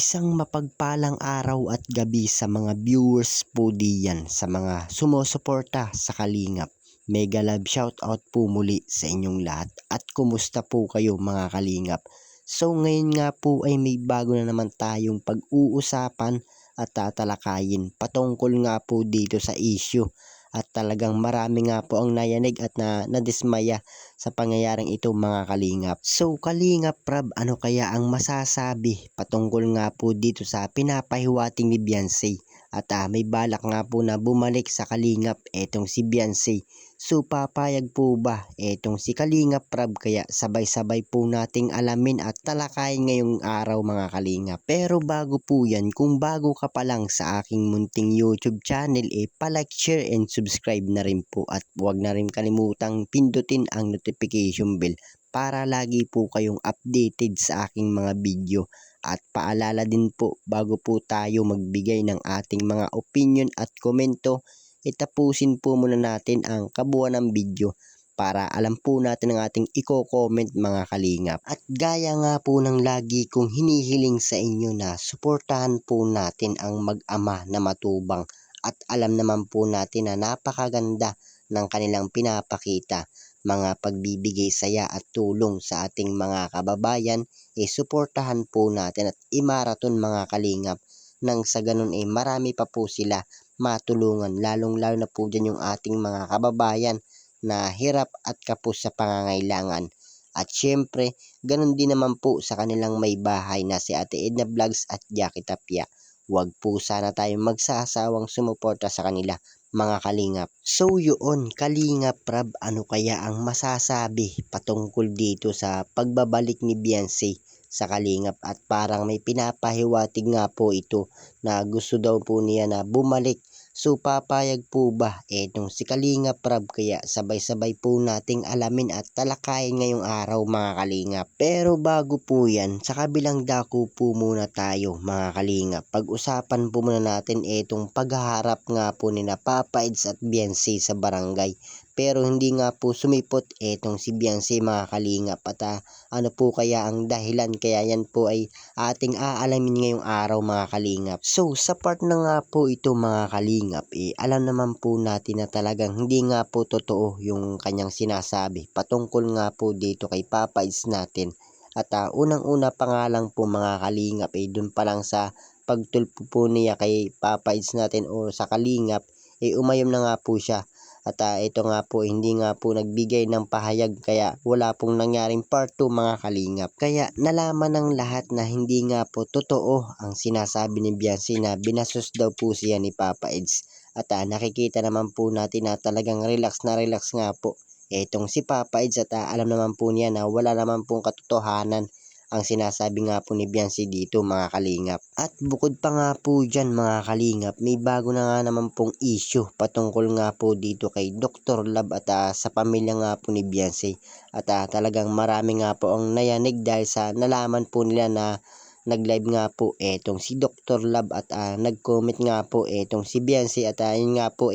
Isang mapagpalang araw at gabi sa mga viewers po diyan sa mga sumusuporta sa Kalingap. Mega love shoutout po muli sa inyong lahat at kumusta po kayo mga Kalingap. So ngayon nga po ay may bago na naman tayong pag-uusapan at tatalakayin patungkol nga po dito sa issue. At talagang marami nga po ang nayanig at nadismaya sa pangyayaring ito mga Kalingap. So Kalingap Prab, ano kaya ang masasabi patungkol nga po dito sa pinapahiwating ni Beyonce? At may balak nga po na bumalik sa Kalingap etong si Beyonce. So papayag po ba etong si Kalingap Prab? Kaya sabay-sabay po nating alamin at talakayin ngayong araw mga Kalingap. Pero bago po yan, kung bago ka pa lang sa aking munting YouTube channel, palike, share and subscribe na rin po at huwag na rin kalimutang pindutin ang notification bell para lagi po kayong updated sa aking mga video. At paalala din po, bago po tayo magbigay ng ating mga opinion at komento, itapusin po muna natin ang kabuuan ng video para alam po natin ang ating i-comment mga Kalingap. At gaya nga po ng lagi kong hinihiling sa inyo na suportahan po natin ang mag-ama na matubang at alam naman po natin na napakaganda ng kanilang pinapakita, mga pagbibigay saya at tulong sa ating mga kababayan, suportahan po natin at imaraton mga Kalingap nang sa ganun marami pa po sila matulungan, lalong-lalo na po dyan yung ating mga kababayan na hirap at kapos sa pangangailangan. At syempre, ganun din naman po sa kanilang may bahay na si Ate Edna Vlogs at Jackie Tapia. Huwag po sana tayong magsasawang sumuporta sa kanila mga Kalingap. So yun, Kalingap Prab, ano kaya ang masasabi patungkol dito sa pagbabalik ni Beyonce sa Kalingap? At parang may pinapahiwatig nga po ito na gusto daw po niya na bumalik. So papayag po ba etong si Kalingap Prab? Kaya sabay-sabay po nating alamin at talakayin ngayong araw mga Kalingap. Pero bago po yan, sa kabilang dako po muna tayo mga Kalingap. Pag-usapan po muna natin etong paghaharap nga po ni na Papa Eds at Beyonce sa barangay. Pero hindi nga po sumipot etong si Beyonce mga Kalingap. At ano po kaya ang dahilan? Kaya yan po ay ating aalamin ngayong araw mga Kalingap. So sa part na nga po ito mga Kalingap, alam naman po natin na talagang hindi nga po totoo yung kanyang sinasabi patungkol nga po dito kay Papa Eds natin. At unang-una pa nga lang po mga Kalingap, dun pa lang sa pagtulpo po niya kay Papa Eds natin o sa Kalingap, umayom na nga po siya. At ito nga po, hindi nga po nagbigay ng pahayag, kaya wala pong nangyaring part 2 mga Kalingap. Kaya nalaman ng lahat na hindi nga po totoo ang sinasabi ni Beyonce na binasos daw po siya ni Papa Eds. At nakikita naman po natin na talagang relax na relax nga po etong si Papa Eds. At alam naman po niya na wala naman pong katotohanan ang sinasabi nga po ni Beyonce dito mga Kalingap. At bukod pa nga po dyan mga Kalingap, may bago na nga naman pong issue patungkol nga po dito kay Dr. Love at sa pamilya nga po ni Beyonce. At talagang marami nga po ang nayanig dahil sa nalaman po nila na nag-live nga po etong si Dr. Love at nag-comment nga po etong si Beyonce. At yun nga po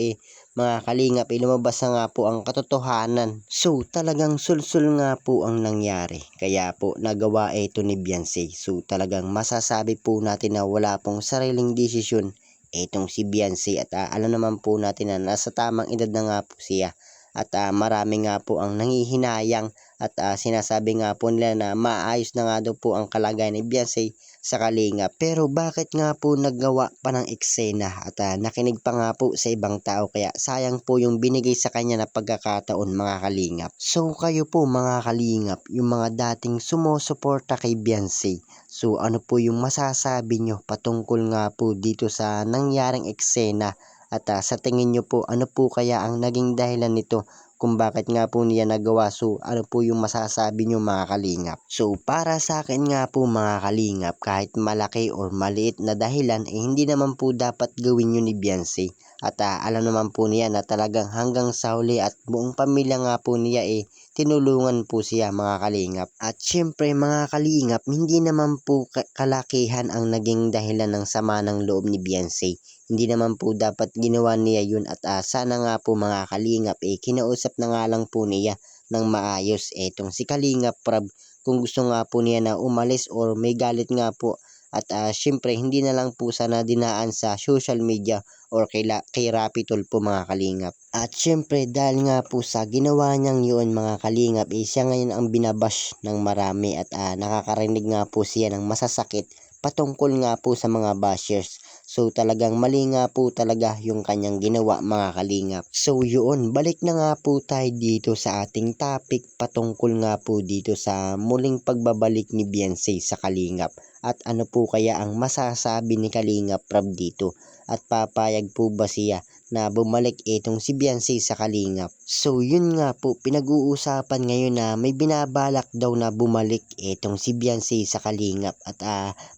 mga Kalingap, lumabas na nga po ang katotohanan. So talagang sulsul nga po ang nangyari, kaya po nagawa ito ni Beyonce. So talagang masasabi po natin na wala pong sariling desisyon itong si Beyonce. At alam naman po natin na nasa tamang edad na nga po siya. At marami nga po ang nangihinayang at sinasabi nga po nila na maayos na nga daw po ang kalagayan ni Beyonce sa Kalingap. Pero bakit nga po naggawa pa ng eksena at nakinig pa nga po sa ibang tao? Kaya sayang po yung binigay sa kanya na pagkakataon mga Kalingap. So kayo po mga Kalingap, yung mga dating sumusuporta kay Beyonce, so ano po yung masasabi nyo patungkol nga po dito sa nangyaring eksena? At sa tingin nyo po, ano po kaya ang naging dahilan nito kung bakit nga po niya nagawa? So ano po yung masasabi nyo mga Kalingap? So para sa akin nga po mga Kalingap, kahit malaki or maliit na dahilan, hindi naman po dapat gawin yun ni Beyonce. At alam naman po niya na talagang hanggang sa huli at buong pamilya nga po niya tinulungan po siya mga Kalingap. At syempre mga Kalingap, hindi naman po kalakihan ang naging dahilan ng sama ng loob ni Beyonce. Hindi naman po dapat ginawa niya yun. At sana nga po mga Kalingap, kinausap na nga lang po niya ng maayos etong si Kalingap Prab kung gusto nga po niya na umalis or may galit nga po At syempre hindi na lang po sana dinaan sa social media or kay Rapitol po mga kalingap. At syempre dahil nga po sa ginawa niyang yun mga kalingap, siya ngayon ang binabash ng marami at nakakarinig nga po siya ng masasakit patungkol nga po sa mga bashers. So talagang mali nga po talaga yung kanyang ginawa mga kalingap. So yun, balik na nga po tayo dito sa ating topic patungkol nga po dito sa muling pagbabalik ni Beyonce sa kalingap. At ano po kaya ang masasabi ni Kalingap Prab dito? At papayag po ba siya na bumalik itong si Beyonce sa kalingap? So yun nga po, pinag-uusapan ngayon na may binabalak daw na bumalik itong si Beyonce sa kalingap. At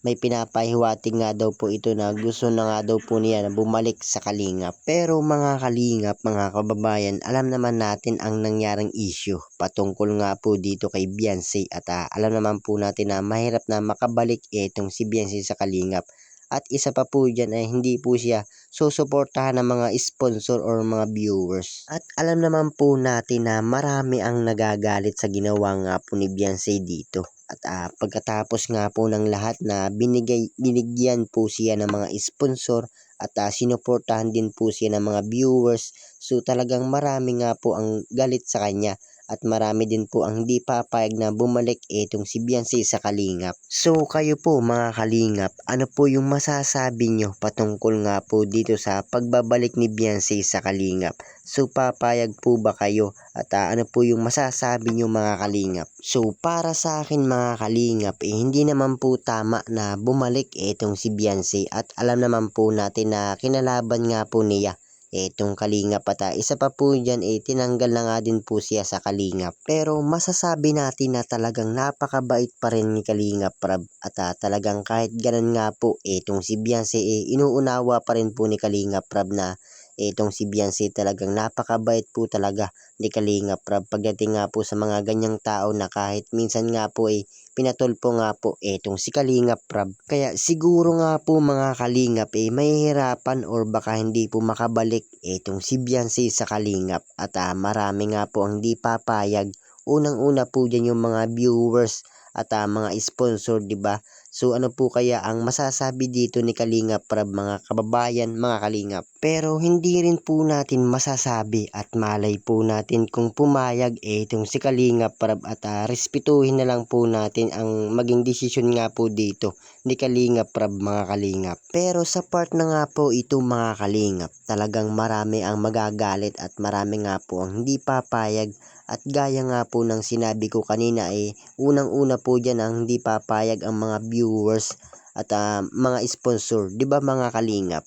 may pinapahiwatig nga daw po ito na gusto na nga daw po niya na bumalik sa kalingap. Pero mga kalingap, mga kababayan, alam naman natin ang nangyaring issue patungkol nga po dito kay Beyonce. At alam naman po natin na mahirap na makabalik itong si Beyonce sa kalingap. At isa pa po dyan ay hindi po siya susuportahan ng mga sponsor or mga viewers. At alam naman po natin na marami ang nagagalit sa ginawa nga po ni Beyonce dito. At pagkatapos nga po ng lahat na binigyan po siya ng mga sponsor at sinuportahan din po siya ng mga viewers. So talagang marami nga po ang galit sa kanya. At marami din po ang hindi papayag na bumalik itong si Beyonce sa kalingap. So kayo po mga kalingap, ano po yung masasabi nyo patungkol nga po dito sa pagbabalik ni Beyonce sa kalingap? So papayag po ba kayo at ano po yung masasabi nyo mga kalingap? So para sa akin mga kalingap, hindi naman po tama na bumalik itong si Beyonce at alam naman po natin na kinalaban nga po niya itong kalingap at isa pa po dyan tinanggal na nga din po siya sa kalingap. Pero masasabi natin na talagang napakabait pa rin ni Kalingap Prab at talagang kahit ganun nga po itong si Beyonce inuunawa pa rin po ni Kalingap Prab na itong si Beyonce talagang napakabait po talaga ni Kalingap Prab pagdating nga po sa mga ganyang tao na kahit minsan nga po pinatulpo nga po itong si Kalingap Prab. Kaya siguro nga po mga kalingap mahihirapan or baka hindi po makabalik itong si Beyonce sa kalingap. At marami nga po ang di papayag. Unang-una po dyan yung mga viewers at mga sponsor, di ba? So ano po kaya ang masasabi dito ni Kalingap Prab mga kababayan, mga kalingap? Pero hindi rin po natin masasabi at malay po natin kung pumayag itong si Kalingap Prab at respetuhin na lang po natin ang maging desisyon nga po dito ni Kalingap Prab mga kalingap. Pero sa part na nga po ito mga kalingap, talagang marami ang magagalit at marami nga po ang hindi papayag. At gaya nga po ng sinabi ko kanina unang-una po dyan ang hindi papayag ang mga viewers at mga sponsor, di ba mga kalingap?